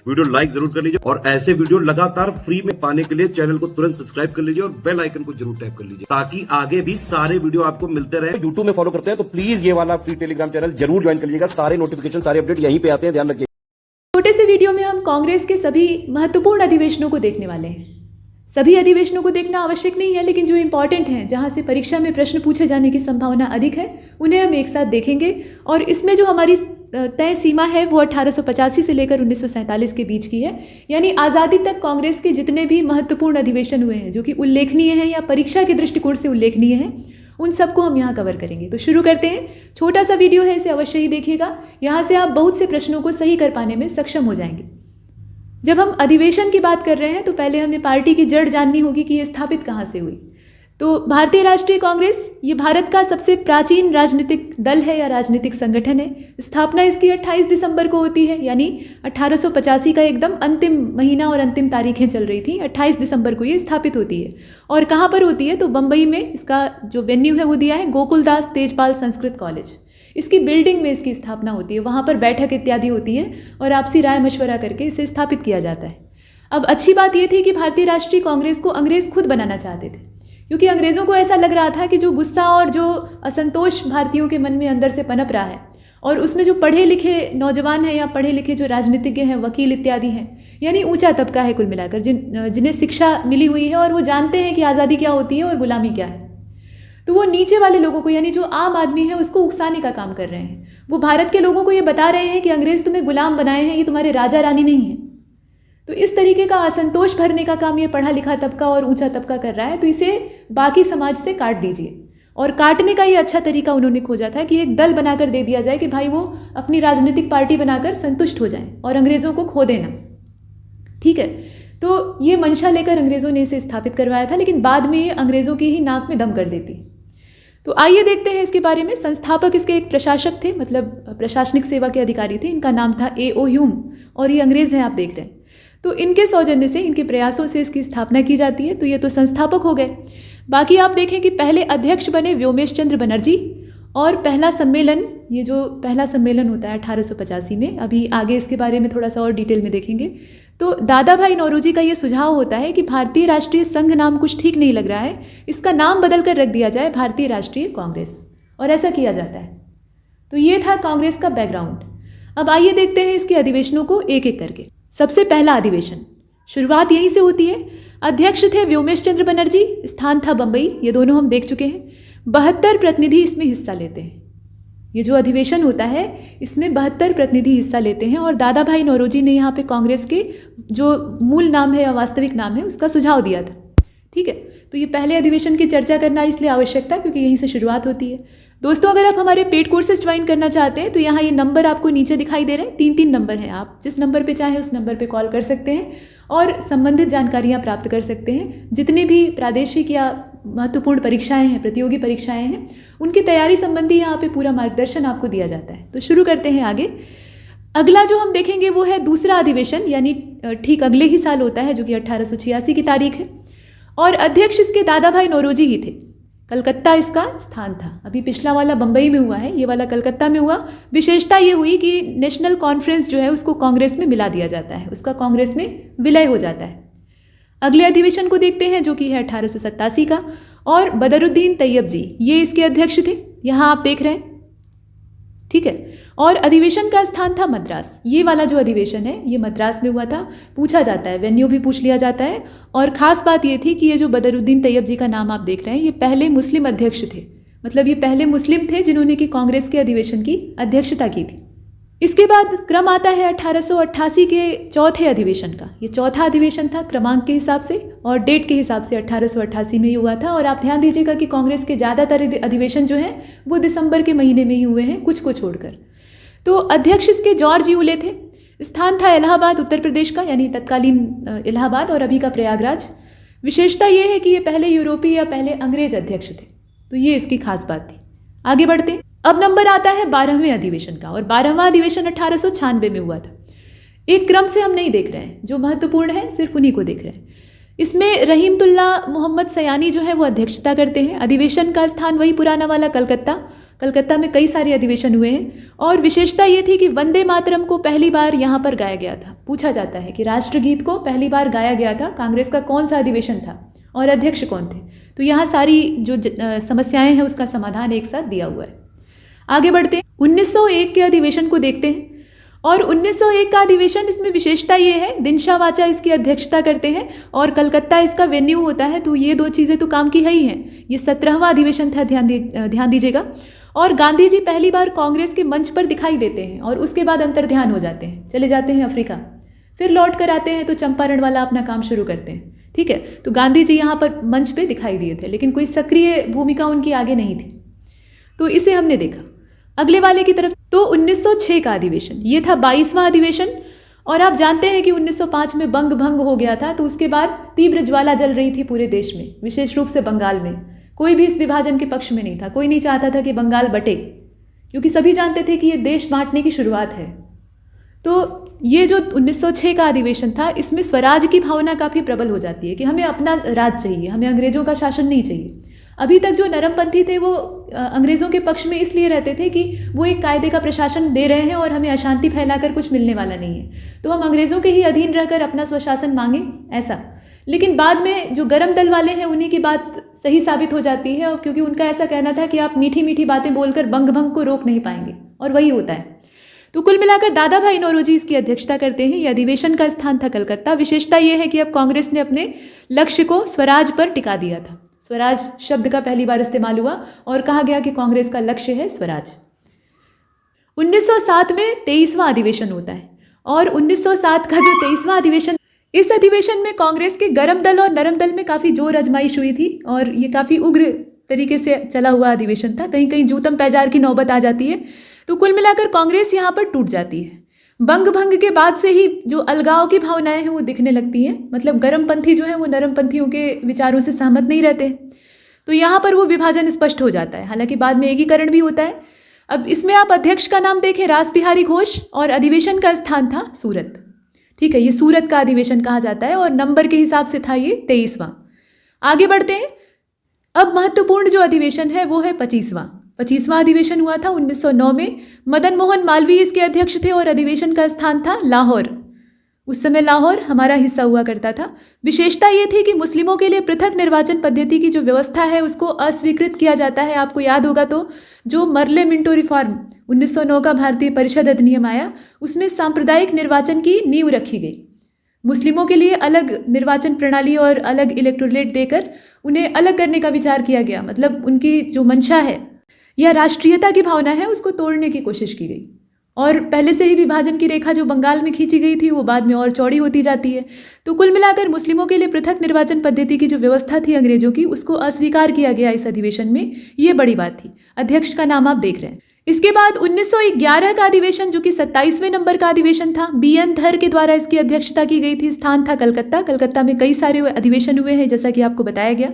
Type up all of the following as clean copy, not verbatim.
Video like जरूर कर लीजिए और ऐसे वीडियो लगातार फ्री में पाने के लिए चैनल को तुरंत सब्सक्राइब कर लीजिए और बेल आइकन को जरूर टैप कर लीजिए ताकि आगे भी सारे वीडियो आपको मिलते रहे। यूट्यूब में फॉलो करते हैं तो प्लीज ये वाला फ्री टेलीग्राम चैनल जरूर ज्वाइन कर लीजिएगा। सारे नोटिफिकेशन सारे अपडेट यहीं पे आते हैं, ध्यान रखिए। छोटे से वीडियो में हम कांग्रेस के सभी महत्वपूर्ण अधिवेशनों को देखने वाले हैं। सभी अधिवेशनों को देखना आवश्यक नहीं है, लेकिन जो इंपॉर्टेंट हैं, जहां से परीक्षा में प्रश्न पूछे जाने की संभावना अधिक है, उन्हें हम एक साथ देखेंगे। और इसमें जो हमारी तय सीमा है वो 1885 से लेकर 1947 के बीच की है, यानी आज़ादी तक कांग्रेस के जितने भी महत्वपूर्ण अधिवेशन हुए हैं जो कि उल्लेखनीय हैं या परीक्षा के दृष्टिकोण से उल्लेखनीय हैं, उन सबको हम यहाँ कवर करेंगे। तो शुरू करते हैं। छोटा सा वीडियो है, इसे अवश्य ही देखिएगा। यहाँ से आप बहुत से प्रश्नों को सही कर पाने में सक्षम हो जाएंगे। जब हम अधिवेशन की बात कर रहे हैं तो पहले हमें पार्टी की जड़ जाननी होगी कि ये स्थापित कहाँ से हुई। तो भारतीय राष्ट्रीय कांग्रेस ये भारत का सबसे प्राचीन राजनीतिक दल है या राजनीतिक संगठन है। स्थापना इसकी 28 दिसंबर को होती है, यानी 1885 का एकदम अंतिम महीना और अंतिम तारीखें चल रही थी। 28 दिसंबर को ये स्थापित होती है। और कहाँ पर होती है? तो बम्बई में इसका जो वेन्यू है वो दिया है गोकुलदास तेजपाल संस्कृत कॉलेज। इसकी बिल्डिंग में इसकी स्थापना होती है, वहाँ पर बैठक इत्यादि होती है और आपसी राय मशवरा करके इसे स्थापित किया जाता है। अब अच्छी बात यह थी कि भारतीय राष्ट्रीय कांग्रेस को अंग्रेज़ खुद बनाना चाहते थे, क्योंकि अंग्रेज़ों को ऐसा लग रहा था कि जो गुस्सा और जो असंतोष भारतीयों के मन में अंदर से पनप रहा है, और उसमें जो पढ़े लिखे नौजवान हैं या पढ़े लिखे जो राजनीतिज्ञ हैं, वकील इत्यादि हैं, यानी ऊंचा तबका है कुल मिलाकर, जिन्हें शिक्षा मिली हुई है और वो जानते हैं कि आज़ादी क्या होती है और गुलामी क्या है, तो वो नीचे वाले लोगों को, यानी जो आम आदमी है, उसको उकसाने का काम कर रहे हैं। वो भारत के लोगों को ये बता रहे हैं कि अंग्रेज़ तुम्हें गुलाम बनाए हैं, ये तुम्हारे राजा रानी नहीं है। तो इस तरीके का असंतोष भरने का काम ये पढ़ा लिखा तबका और ऊंचा तबका कर रहा है। तो इसे बाकी समाज से काट दीजिए। और काटने का ये अच्छा तरीका उन्होंने खोजा था कि एक दल बनाकर दे दिया जाए कि भाई वो अपनी राजनीतिक पार्टी बनाकर संतुष्ट हो जाएं और अंग्रेज़ों को खो देना। ठीक है, तो ये मंशा लेकर अंग्रेज़ों ने इसे स्थापित करवाया था, लेकिन बाद में ये अंग्रेज़ों की ही नाक में दम कर देती। तो आइए देखते हैं इसके बारे में। संस्थापक इसके एक प्रशासक थे, मतलब प्रशासनिक सेवा के अधिकारी थे। इनका नाम था A.O. ह्यूम और ये अंग्रेज़ हैं, आप देख रहे हैं। तो इनके सौजन्य से, इनके प्रयासों से इसकी स्थापना की जाती है। तो ये तो संस्थापक हो गए। बाकी आप देखें कि पहले अध्यक्ष बने व्योमेश चंद्र बनर्जी, और पहला सम्मेलन, ये जो पहला सम्मेलन होता है 1885 में, अभी आगे इसके बारे में थोड़ा सा और डिटेल में देखेंगे। तो दादा भाई नौरोजी का ये सुझाव होता है कि भारतीय राष्ट्रीय संघ नाम कुछ ठीक नहीं लग रहा है, इसका नाम बदल कर रख दिया जाए भारतीय राष्ट्रीय कांग्रेस, और ऐसा किया जाता है। तो ये था कांग्रेस का बैकग्राउंड। अब आइए देखते हैं इसके अधिवेशनों को एक एक करके। सबसे पहला अधिवेशन, शुरुआत यहीं से होती है। अध्यक्ष थे व्योमेश चंद्र बनर्जी, स्थान था बम्बई, ये दोनों हम देख चुके हैं। 72 प्रतिनिधि इसमें हिस्सा लेते हैं। ये जो अधिवेशन होता है इसमें 72 प्रतिनिधि हिस्सा लेते हैं, और दादा भाई नौरोजी ने यहाँ पे कांग्रेस के जो मूल नाम है या वास्तविक नाम है उसका सुझाव दिया था। ठीक है, तो ये पहले अधिवेशन की चर्चा करना इसलिए आवश्यक था क्योंकि यहीं से शुरुआत होती है। दोस्तों, अगर आप हमारे पेड कोर्सेज ज्वाइन करना चाहते हैं तो यहाँ ये नंबर आपको नीचे दिखाई दे रहे हैं, 3 नंबर हैं। आप जिस नंबर पे चाहें उस नंबर पे कॉल कर सकते हैं और संबंधित जानकारियाँ प्राप्त कर सकते हैं। जितनी भी प्रादेशिक या महत्वपूर्ण परीक्षाएं हैं, प्रतियोगी परीक्षाएं हैं, उनकी तैयारी संबंधी यहाँ पे पूरा मार्गदर्शन आपको दिया जाता है। तो शुरू करते हैं आगे। अगला जो हम देखेंगे वो है दूसरा अधिवेशन, यानी ठीक अगले ही साल होता है, जो कि 1886 की तारीख है, और अध्यक्ष इसके दादा भाई नौरोजी ही थे। कलकत्ता इसका स्थान था। अभी पिछला वाला बम्बई में हुआ है, ये वाला कलकत्ता में हुआ। विशेषता ये हुई कि नेशनल कॉन्फ्रेंस जो है उसको कांग्रेस में मिला दिया जाता है, उसका कांग्रेस में विलय हो जाता है। अगले अधिवेशन को देखते हैं जो कि है 1887 का, और बदरुद्दीन तैयब जी ये इसके अध्यक्ष थे, यहाँ आप देख रहे हैं। ठीक है, और अधिवेशन का स्थान था मद्रास। ये वाला जो अधिवेशन है ये मद्रास में हुआ था। पूछा जाता है, वेन्यू भी पूछ लिया जाता है। और ख़ास बात ये थी कि ये जो बदरुद्दीन तैयब जी का नाम आप देख रहे हैं, ये पहले मुस्लिम अध्यक्ष थे, मतलब ये पहले मुस्लिम थे जिन्होंने कि कांग्रेस के अधिवेशन की अध्यक्षता की थी। इसके बाद क्रम आता है 1888 के चौथे अधिवेशन का। ये चौथा अधिवेशन था क्रमांक के हिसाब से, और डेट के हिसाब से 1888 में ही हुआ था। और आप ध्यान दीजिएगा कि कांग्रेस के ज़्यादातर अधिवेशन जो हैं वो दिसंबर के महीने में ही हुए हैं, कुछ को छोड़कर। तो अध्यक्ष इसके जॉर्ज यूले थे। स्थान था इलाहाबाद, उत्तर प्रदेश का, यानी तत्कालीन इलाहाबाद और अभी का प्रयागराज। विशेषता ये है कि ये पहले यूरोपीय या पहले अंग्रेज अध्यक्ष थे, तो ये इसकी खास बात थी। आगे बढ़ते हैं। अब नंबर आता है 12वें अधिवेशन का, और 12वां अधिवेशन 1896 में हुआ था। एक क्रम से हम नहीं देख रहे हैं, जो महत्वपूर्ण है सिर्फ उन्हीं को देख रहे हैं। इसमें रहीमतुल्लाह मोहम्मद सयानी जो है वो अध्यक्षता करते हैं। अधिवेशन का स्थान वही पुराना वाला कलकत्ता, कलकत्ता में कई सारे अधिवेशन हुए हैं और विशेषता ये थी कि वंदे मातरम को पहली बार यहाँ पर गाया गया था। पूछा जाता है कि राष्ट्रगीत को पहली बार गाया गया था कांग्रेस का कौन सा अधिवेशन था और अध्यक्ष कौन थे। तो यहाँ सारी जो समस्याएं हैं उसका समाधान एक साथ दिया हुआ है। आगे बढ़ते हैं, 1901 के अधिवेशन को देखते हैं। और 1901 का अधिवेशन, इसमें विशेषता ये है, दिनशा वाचा इसकी अध्यक्षता करते हैं और कलकत्ता इसका वेन्यू होता है। तो ये दो चीज़ें तो काम की है ही हैं। ये 17वां अधिवेशन था, ध्यान दीजिएगा। और गांधी जी पहली बार कांग्रेस के मंच पर दिखाई देते हैं और उसके बाद अंतर्ध्यान हो जाते हैं, चले जाते हैं अफ्रीका, फिर लौट कर आते हैं तो चंपारण वाला अपना काम शुरू करते हैं। ठीक है, तो गांधी जी यहाँ पर मंच पे दिखाई दिए थे लेकिन कोई सक्रिय भूमिका उनकी आगे नहीं थी। तो इसे हमने देखा। अगले वाले की तरफ, तो 1906 का अधिवेशन, ये था 22वां अधिवेशन। और आप जानते हैं कि 1905 में बंग भंग हो गया था, तो उसके बाद तीव्र ज्वाला जल रही थी पूरे देश में, विशेष रूप से बंगाल में। कोई भी इस विभाजन के पक्ष में नहीं था, कोई नहीं चाहता था कि बंगाल बटे, क्योंकि सभी जानते थे कि ये देश बांटने की शुरुआत है। तो ये जो 1906 का अधिवेशन था, इसमें स्वराज की भावना काफ़ी प्रबल हो जाती है कि हमें अपना राज चाहिए, हमें अंग्रेजों का शासन नहीं चाहिए। अभी तक जो नरमपंथी थे वो अंग्रेज़ों के पक्ष में इसलिए रहते थे कि वो एक कायदे का प्रशासन दे रहे हैं और हमें अशांति फैलाकर कुछ मिलने वाला नहीं है, तो हम अंग्रेज़ों के ही अधीन रहकर अपना स्वशासन मांगे, ऐसा। लेकिन बाद में जो गरम दल वाले हैं उन्हीं की बात सही साबित हो जाती है, और क्योंकि उनका ऐसा कहना था कि आप मीठी मीठी बातें बोलकर बंग भंग को रोक नहीं पाएंगे, और वही होता है। तो कुल मिलाकर दादा भाई नौरोजी इसकी अध्यक्षता करते हैं। यह अधिवेशन का स्थान था कलकत्ता। विशेषता यह है कि अब कांग्रेस ने अपने लक्ष्य को स्वराज पर टिका दिया था। स्वराज शब्द का पहली बार इस्तेमाल हुआ और कहा गया कि कांग्रेस का लक्ष्य है स्वराज। 1907 में 23वां अधिवेशन होता है और 1907 का जो 23वां अधिवेशन, इस अधिवेशन में कांग्रेस के गरम दल और नरम दल में काफ़ी जोर आजमाइश हुई थी और ये काफ़ी उग्र तरीके से चला हुआ अधिवेशन था। कहीं कहीं जूतम पैजार की नौबत आ जाती है। तो कुल मिलाकर कांग्रेस यहाँ पर टूट जाती है। बंग भंग के बाद से ही जो अलगाव की भावनाएं हैं वो दिखने लगती हैं, मतलब गरमपंथी जो है वो नरमपंथियों के विचारों से सहमत नहीं रहते, तो यहाँ पर वो विभाजन स्पष्ट हो जाता है। हालांकि बाद में एकीकरण भी होता है। अब इसमें आप अध्यक्ष का नाम देखें, रास बिहारी घोष, और अधिवेशन का स्थान था सूरत। ठीक है, ये सूरत का अधिवेशन कहा जाता है और नंबर के हिसाब से था ये 23वां। आगे बढ़ते हैं। अब महत्वपूर्ण जो अधिवेशन है वो है 25वां अधिवेशन हुआ था 1909 में। मदन मोहन मालवीय इसके अध्यक्ष थे और अधिवेशन का स्थान था लाहौर। उस समय लाहौर हमारा हिस्सा हुआ करता था। विशेषता ये थी कि मुस्लिमों के लिए पृथक निर्वाचन पद्धति की जो व्यवस्था है उसको अस्वीकृत किया जाता है। आपको याद होगा तो जो मर्ले मिंटो रिफॉर्म 1909 का भारतीय परिषद अधिनियम आया, उसमें सांप्रदायिक निर्वाचन की नींव रखी गई। मुस्लिमों के लिए अलग निर्वाचन प्रणाली और अलग इलेक्टोरेट देकर उन्हें अलग करने का विचार किया गया। मतलब उनकी जो मंशा है या राष्ट्रीयता की भावना है उसको तोड़ने की कोशिश की गई। और पहले से ही विभाजन की रेखा जो बंगाल में खींची गई थी वो बाद में और चौड़ी होती जाती है। तो कुल मिलाकर मुस्लिमों के लिए पृथक निर्वाचन पद्धति की जो व्यवस्था थी अंग्रेजों की, उसको अस्वीकार किया गया इस अधिवेशन में। ये बड़ी बात थी। अध्यक्ष का नाम आप देख रहे हैं। इसके बाद 1911 का अधिवेशन, जो कि 27वें नंबर का अधिवेशन था, BN धर के द्वारा इसकी अध्यक्षता की गई थी। स्थान था कलकत्ता। कलकत्ता में कई सारे अधिवेशन हुए हैं जैसा कि आपको बताया गया।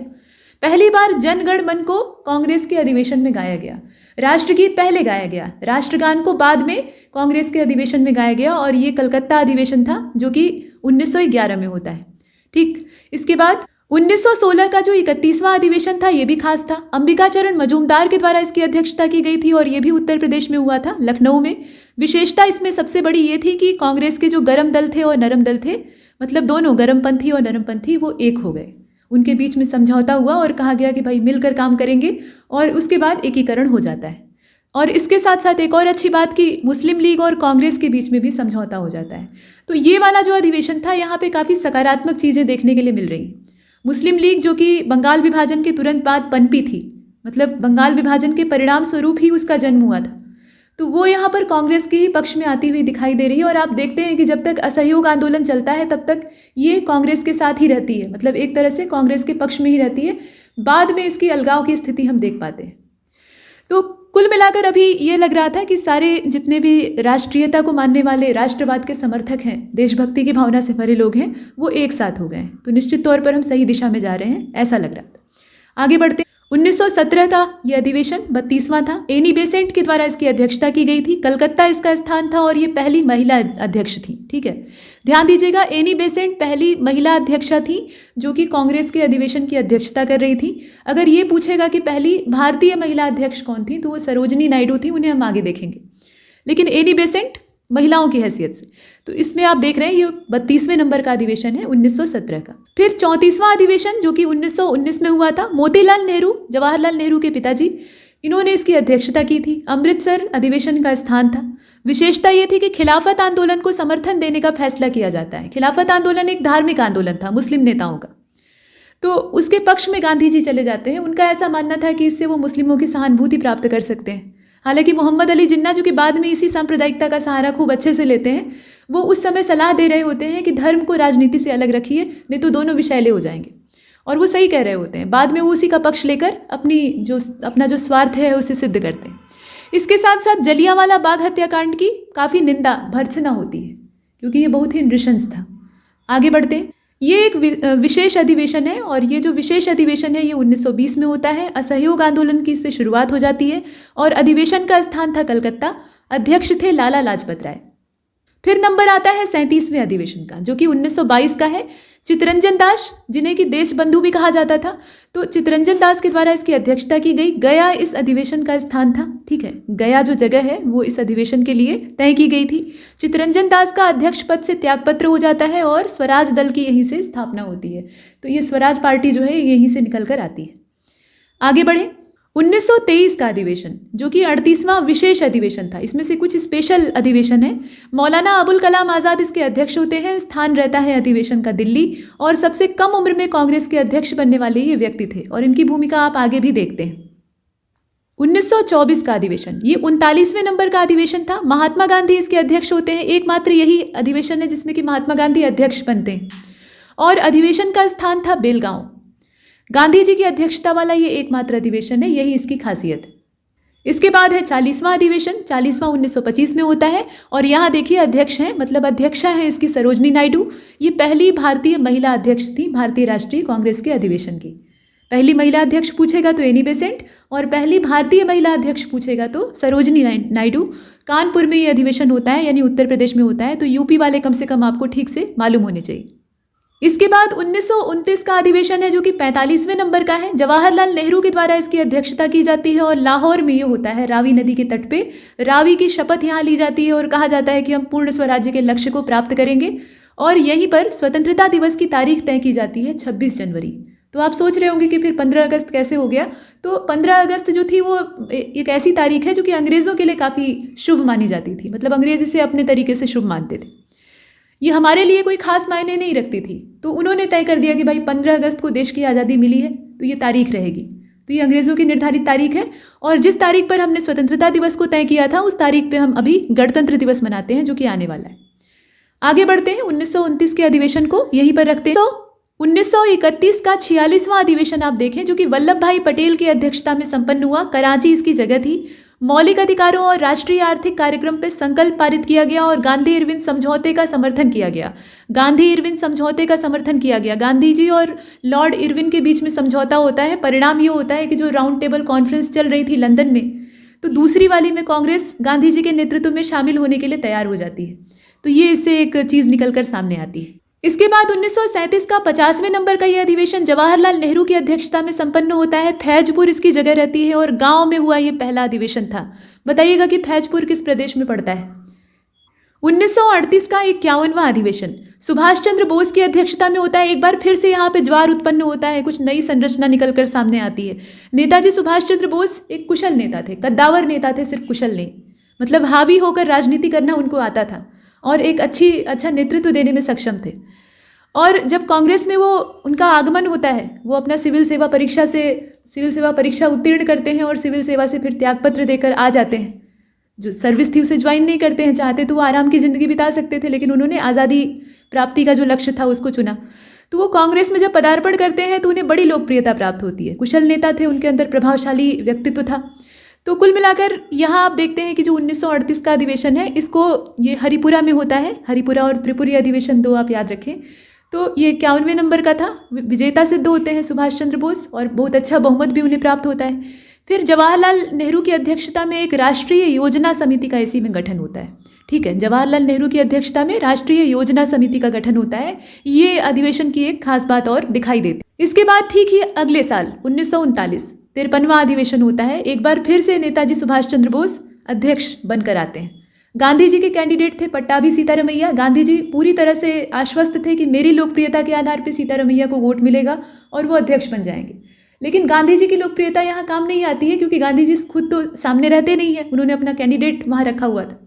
पहली बार जन गण मन को कांग्रेस के अधिवेशन में गाया गया। राष्ट्रगीत पहले गाया गया, राष्ट्रगान को बाद में कांग्रेस के अधिवेशन में गाया गया, और ये कलकत्ता अधिवेशन था जो कि 1911 में होता है। ठीक, इसके बाद 1916 का जो 31वां अधिवेशन था ये भी खास था। अंबिकाचरण मजूमदार के द्वारा इसकी अध्यक्षता की गई थी और ये भी उत्तर प्रदेश में हुआ था, लखनऊ में। विशेषता इसमें सबसे बड़ी ये थी कि कांग्रेस के जो गरम दल थे और नरम दल थे, मतलब दोनों गरमपंथी और नरमपंथी, वो एक हो गए। उनके बीच में समझौता हुआ और कहा गया कि भाई मिलकर काम करेंगे, और उसके बाद एकीकरण हो जाता है। और इसके साथ साथ एक और अच्छी बात कि मुस्लिम लीग और कांग्रेस के बीच में भी समझौता हो जाता है। तो ये वाला जो अधिवेशन था, यहाँ पे काफ़ी सकारात्मक चीज़ें देखने के लिए मिल रही। मुस्लिम लीग जो कि बंगाल विभाजन के तुरंत बाद पनपी थी, मतलब बंगाल विभाजन के परिणाम स्वरूप ही उसका जन्म हुआ था, तो वो यहाँ पर कांग्रेस के ही पक्ष में आती हुई दिखाई दे रही है। और आप देखते हैं कि जब तक असहयोग आंदोलन चलता है तब तक ये कांग्रेस के साथ ही रहती है, मतलब एक तरह से कांग्रेस के पक्ष में ही रहती है। बाद में इसकी अलगाव की स्थिति हम देख पाते हैं। तो कुल मिलाकर अभी ये लग रहा था कि सारे जितने भी राष्ट्रीयता को मानने वाले, राष्ट्रवाद के समर्थक हैं, देशभक्ति की भावना से भरे लोग हैं, वो एक साथ हो गए हैं। तो निश्चित तौर पर हम सही दिशा में जा रहे हैं, ऐसा लग रहा था। आगे बढ़ते 1917 का यह अधिवेशन 32वां था। एनी बेसेंट के द्वारा इसकी अध्यक्षता की गई थी। कलकत्ता इसका स्थान था और ये पहली महिला अध्यक्ष थी। ठीक है, ध्यान दीजिएगा, एनी बेसेंट पहली महिला अध्यक्षा थी जो कि कांग्रेस के अधिवेशन की अध्यक्षता कर रही थी। अगर ये पूछेगा कि पहली भारतीय महिला अध्यक्ष कौन थी, तो वो सरोजनी नायडू थी, उन्हें हम आगे देखेंगे। लेकिन एनी बेसेंट महिलाओं की हैसियत से, तो इसमें आप देख रहे हैं ये 32वें नंबर का अधिवेशन है 1917 का। फिर 34वां अधिवेशन जो कि 1919 में हुआ था, मोतीलाल नेहरू, जवाहरलाल नेहरू के पिताजी, इन्होंने इसकी अध्यक्षता की थी। अमृतसर अधिवेशन का स्थान था। विशेषता ये थी कि खिलाफत आंदोलन को समर्थन देने का फैसला किया जाता है। खिलाफत आंदोलन एक धार्मिक आंदोलन था मुस्लिम नेताओं का, तो उसके पक्ष में गांधी जी चले जाते हैं। उनका ऐसा मानना था कि इससे वो मुस्लिमों की सहानुभूति प्राप्त कर सकते हैं। हालांकि मोहम्मद अली जिन्ना, जो कि बाद में इसी सांप्रदायिकता का सहारा खूब अच्छे से लेते हैं, वो उस समय सलाह दे रहे होते हैं कि धर्म को राजनीति से अलग रखिए, नहीं तो दोनों विषैले हो जाएंगे। और वो सही कह रहे होते हैं। बाद में वो उसी का पक्ष लेकर अपना जो स्वार्थ है उसे सिद्ध करते हैं। इसके साथ साथ जलियांवाला बाग हत्याकांड की काफ़ी निंदा, भर्त्सना होती है, क्योंकि ये बहुत ही नृशंस था। आगे बढ़ते हैं। ये एक विशेष अधिवेशन है, और ये जो विशेष अधिवेशन है ये 1920 में होता है। असहयोग आंदोलन की इससे शुरुआत हो जाती है, और अधिवेशन का स्थान था कलकत्ता। अध्यक्ष थे लाला लाजपत राय। फिर नंबर आता है 37वें अधिवेशन का, जो कि 1922 का है। चित्तरंजन दास, जिन्हें कि देश बंधु भी कहा जाता था, तो चित्तरंजन दास के द्वारा इसकी अध्यक्षता की गई। गया इस अधिवेशन का स्थान था। ठीक है, गया जो जगह है वो इस अधिवेशन के लिए तय की गई थी। चित्तरंजन दास का अध्यक्ष पद से त्यागपत्र हो जाता है, और स्वराज दल की यहीं से स्थापना होती है। तो ये स्वराज पार्टी जो है यहीं से निकल कर आती है। आगे बढ़े। 1923 का अधिवेशन, जो कि 38वां विशेष अधिवेशन था। इसमें से कुछ स्पेशल अधिवेशन है। मौलाना अबुल कलाम आज़ाद इसके अध्यक्ष होते हैं। स्थान रहता है अधिवेशन का दिल्ली, और सबसे कम उम्र में कांग्रेस के अध्यक्ष बनने वाले ये व्यक्ति थे, और इनकी भूमिका आप आगे भी देखते हैं। 1924 का अधिवेशन, ये 39वें नंबर का अधिवेशन था। महात्मा गांधी इसके अध्यक्ष होते हैं। एकमात्र यही अधिवेशन है जिसमें कि महात्मा गांधी अध्यक्ष बनते हैं, और अधिवेशन का स्थान था बेलगांव। गांधी जी की अध्यक्षता वाला ये एकमात्र अधिवेशन है, यही इसकी खासियत है। इसके बाद है 40वां अधिवेशन। 40वां 1925 में होता है, और यहाँ देखिए अध्यक्ष हैं, मतलब अध्यक्षा है इसकी सरोजनी नायडू। ये पहली भारतीय महिला अध्यक्ष थी भारतीय राष्ट्रीय कांग्रेस के अधिवेशन की। पहली महिला अध्यक्ष पूछेगा तो एनी बेसेंट, और पहली भारतीय महिला अध्यक्ष पूछेगा तो सरोजनी नायडू। कानपुर में ये अधिवेशन होता है, यानी उत्तर प्रदेश में होता है, तो यूपी वाले कम से कम आपको ठीक से मालूम होने चाहिए। इसके बाद 1929 का अधिवेशन है, जो कि 45वें नंबर का है। जवाहरलाल नेहरू के द्वारा इसकी अध्यक्षता की जाती है, और लाहौर में ये होता है, रावी नदी के तट पे। रावी की शपथ यहाँ ली जाती है, और कहा जाता है कि हम पूर्ण स्वराज्य के लक्ष्य को प्राप्त करेंगे। और यहीं पर स्वतंत्रता दिवस की तारीख तय की जाती है 26 जनवरी। तो आप सोच रहे होंगे कि फिर 15 अगस्त कैसे हो गया। तो 15 अगस्त जो थी वो एक ऐसी तारीख है जो कि अंग्रेज़ों के लिए काफ़ी शुभ मानी जाती थी। मतलब अंग्रेज़ इसे अपने तरीके से शुभ मानते थे। ये हमारे लिए कोई खास मायने नहीं रखती थी, तो उन्होंने तय कर दिया कि भाई 15 अगस्त को देश की आज़ादी मिली है, तो ये तारीख रहेगी। तो ये अंग्रेज़ों की निर्धारित तारीख है, और जिस तारीख पर हमने स्वतंत्रता दिवस को तय किया था उस तारीख पे हम अभी गणतंत्र दिवस मनाते हैं, जो कि आने वाला है। आगे बढ़ते हैं। 1929 के अधिवेशन को यहीं पर रखते हैं। तो 1931 का 46वां अधिवेशन आप देखें, जो कि वल्लभ भाई पटेल की अध्यक्षता में संपन्न हुआ। कराची इसकी जगह थी। मौलिक अधिकारों और राष्ट्रीय आर्थिक कार्यक्रम पर संकल्प पारित किया गया, और गांधी इरविन समझौते का समर्थन किया गया। गांधी इरविन समझौते का समर्थन किया गया। गांधी जी और लॉर्ड इरविन के बीच में समझौता होता है। परिणाम ये होता है कि जो राउंड टेबल कॉन्फ्रेंस चल रही थी लंदन में, तो दूसरी वाली में कांग्रेस गांधी जी के नेतृत्व में शामिल होने के लिए तैयार हो जाती है। तो ये इससे एक चीज़ निकल कर सामने आती है। इसके बाद 1937 का 50वें नंबर का यह अधिवेशन जवाहरलाल नेहरू की अध्यक्षता में संपन्न होता है। फैजपुर इसकी जगह रहती है, और गांव में हुआ यह पहला अधिवेशन था। बताइएगा कि फैजपुर किस प्रदेश में पड़ता है। 1938 का 51वां अधिवेशन सुभाष चंद्र बोस की अध्यक्षता में होता है। एक बार फिर से यहाँ पे ज्वार उत्पन्न होता है, कुछ नई संरचना निकलकर सामने आती है। नेताजी सुभाष चंद्र बोस एक कुशल नेता थे, कद्दावर नेता थे, सिर्फ कुशल नहीं, मतलब हावी होकर राजनीति करना उनको आता था, और एक अच्छा नेतृत्व देने में सक्षम थे। और जब कांग्रेस में वो उनका आगमन होता है, वो अपना सिविल सेवा परीक्षा उत्तीर्ण करते हैं, और सिविल सेवा से फिर त्यागपत्र देकर आ जाते हैं। जो सर्विस थी उसे ज्वाइन नहीं करते हैं। चाहते तो वो आराम की ज़िंदगी बिता सकते थे, लेकिन उन्होंने आज़ादी प्राप्ति का जो लक्ष्य था उसको चुना। तो वो कांग्रेस में जब पदार्पण करते हैं तो उन्हें बड़ी लोकप्रियता प्राप्त होती है। कुशल नेता थे, उनके अंदर प्रभावशाली व्यक्तित्व था। तो कुल मिलाकर यहाँ आप देखते हैं कि जो 1938 का अधिवेशन है, इसको ये हरिपुरा में होता है। हरिपुरा और त्रिपुरी अधिवेशन दो आप याद रखें। तो ये 51वें नंबर का था। विजेता सिद्ध होते हैं सुभाष चंद्र बोस, और बहुत अच्छा बहुमत भी उन्हें प्राप्त होता है। फिर जवाहरलाल नेहरू की अध्यक्षता में एक राष्ट्रीय योजना समिति का इसी में गठन होता है। ठीक है, जवाहरलाल नेहरू की अध्यक्षता में राष्ट्रीय योजना समिति का गठन होता है। ये अधिवेशन की एक खास बात और दिखाई देती है। इसके बाद ठीक ही अगले साल 1939 53वां अधिवेशन होता है। एक बार फिर से नेताजी सुभाष चंद्र बोस अध्यक्ष बनकर आते हैं। गांधी जी के कैंडिडेट थे पट्टाभी सीतारमैया। गांधी जी पूरी तरह से आश्वस्त थे कि मेरी लोकप्रियता के आधार पर सीतारमैया को वोट मिलेगा और वो अध्यक्ष बन जाएंगे। लेकिन गांधी जी की लोकप्रियता यहाँ काम नहीं आती है, क्योंकि गांधी जी खुद तो सामने रहते नहीं है, उन्होंने अपना कैंडिडेट वहाँ रखा हुआ था।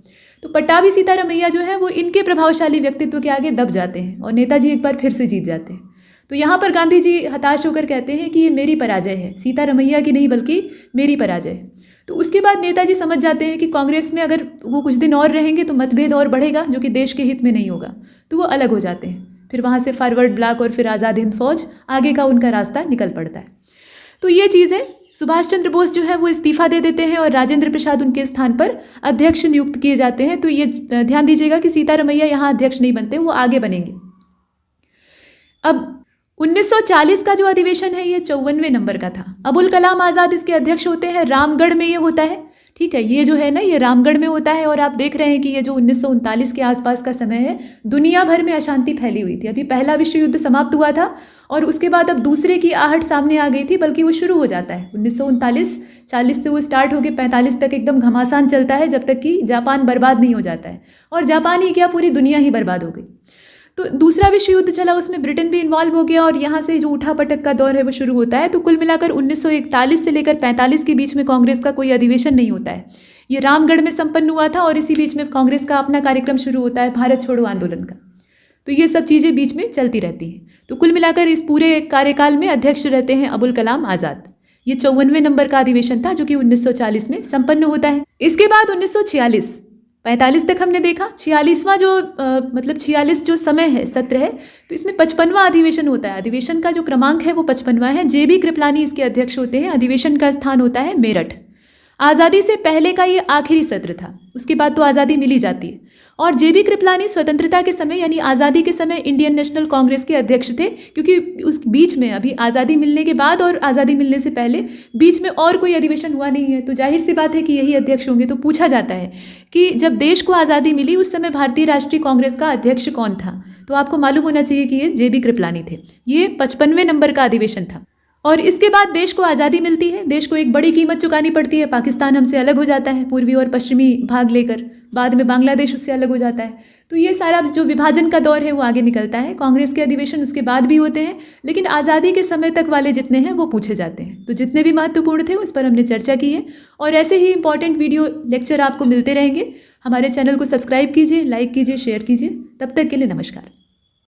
तो पट्टाभी सीतारमैया जो है वो इनके प्रभावशाली व्यक्तित्व के आगे दब जाते हैं और नेताजी एक बार फिर से जीत जाते हैं। तो यहाँ पर गांधी जी हताश होकर कहते हैं कि ये मेरी पराजय है, सीतारमैया की नहीं बल्कि मेरी पराजय है। तो उसके बाद नेताजी समझ जाते हैं कि कांग्रेस में अगर वो कुछ दिन और रहेंगे तो मतभेद और बढ़ेगा, जो कि देश के हित में नहीं होगा। तो वो अलग हो जाते हैं। फिर वहाँ से फॉरवर्ड ब्लॉक और फिर आज़ाद हिंद फौज, आगे का उनका रास्ता निकल पड़ता है। तो ये चीज़ है। सुभाष चंद्र बोस जो है वो इस्तीफा दे देते हैं और राजेंद्र प्रसाद उनके स्थान पर अध्यक्ष नियुक्त किए जाते हैं। तो ये ध्यान दीजिएगा कि सीतारमैया यहाँ अध्यक्ष नहीं बनते, वो आगे बनेंगे। अब 1940 का जो अधिवेशन है ये 54वें नंबर का था। अबुल कलाम आज़ाद इसके अध्यक्ष होते हैं। रामगढ़ में ये होता है। ठीक है, ये जो है ना ये रामगढ़ में होता है। और आप देख रहे हैं कि ये जो 1939 के आसपास का समय है, दुनिया भर में अशांति फैली हुई थी। अभी पहला विश्व युद्ध समाप्त हुआ था और उसके बाद अब दूसरे की आहट सामने आ गई थी, बल्कि वो शुरू हो जाता है 1939-40 से वो स्टार्ट होकर 45 तक एकदम घमासान चलता है, जब तक कि जापान बर्बाद नहीं हो जाता है। और जापान ही क्या, पूरी दुनिया ही बर्बाद हो गई। तो दूसरा विश्व युद्ध चला, उसमें ब्रिटेन भी इन्वॉल्व हो गया और यहाँ से जो उठापटक का दौर है वो शुरू होता है। तो कुल मिलाकर 1941 से लेकर 45 के बीच में कांग्रेस का कोई अधिवेशन नहीं होता है। ये रामगढ़ में संपन्न हुआ था और इसी बीच में कांग्रेस का अपना कार्यक्रम शुरू होता है, भारत छोड़ो आंदोलन का। तो ये सब चीज़ें बीच में चलती रहती हैं। तो कुल मिलाकर इस पूरे कार्यकाल में अध्यक्ष रहते हैं अबुल कलाम आज़ाद। ये 54वें नंबर का अधिवेशन था जो कि 1940 में संपन्न होता है। इसके बाद 1946 45 तक हमने देखा। 46वां जो 46 जो समय है, सत्र है, तो इसमें 55वां अधिवेशन होता है। अधिवेशन का जो क्रमांक है वो 55वां है। JB कृपलानी इसके अध्यक्ष होते हैं। अधिवेशन का स्थान होता है मेरठ। आज़ादी से पहले का ये आखिरी सत्र था, उसके बाद तो आज़ादी मिली जाती है। और JB कृपलानी स्वतंत्रता के समय यानी आज़ादी के समय इंडियन नेशनल कांग्रेस के अध्यक्ष थे, क्योंकि उस बीच में अभी आज़ादी मिलने के बाद और आज़ादी मिलने से पहले बीच में और कोई अधिवेशन हुआ नहीं है। तो जाहिर सी बात है कि यही अध्यक्ष होंगे। तो पूछा जाता है कि जब देश को आज़ादी मिली उस समय भारतीय राष्ट्रीय कांग्रेस का अध्यक्ष कौन था, तो आपको मालूम होना चाहिए कि ये JB कृपलानी थे। ये 55वें नंबर का अधिवेशन था। और इसके बाद देश को आज़ादी मिलती है। देश को एक बड़ी कीमत चुकानी पड़ती है। पाकिस्तान हमसे अलग हो जाता है पूर्वी और पश्चिमी भाग लेकर, बाद में बांग्लादेश उससे अलग हो जाता है। तो ये सारा जो विभाजन का दौर है वो आगे निकलता है। कांग्रेस के अधिवेशन उसके बाद भी होते हैं, लेकिन आज़ादी के समय तक वाले जितने हैं वो पूछे जाते हैं। तो जितने भी महत्वपूर्ण थे उस पर हमने चर्चा की है और ऐसे ही इंपॉर्टेंट वीडियो लेक्चर आपको मिलते रहेंगे। हमारे चैनल को सब्सक्राइब कीजिए, लाइक कीजिए, शेयर कीजिए। तब तक के लिए नमस्कार।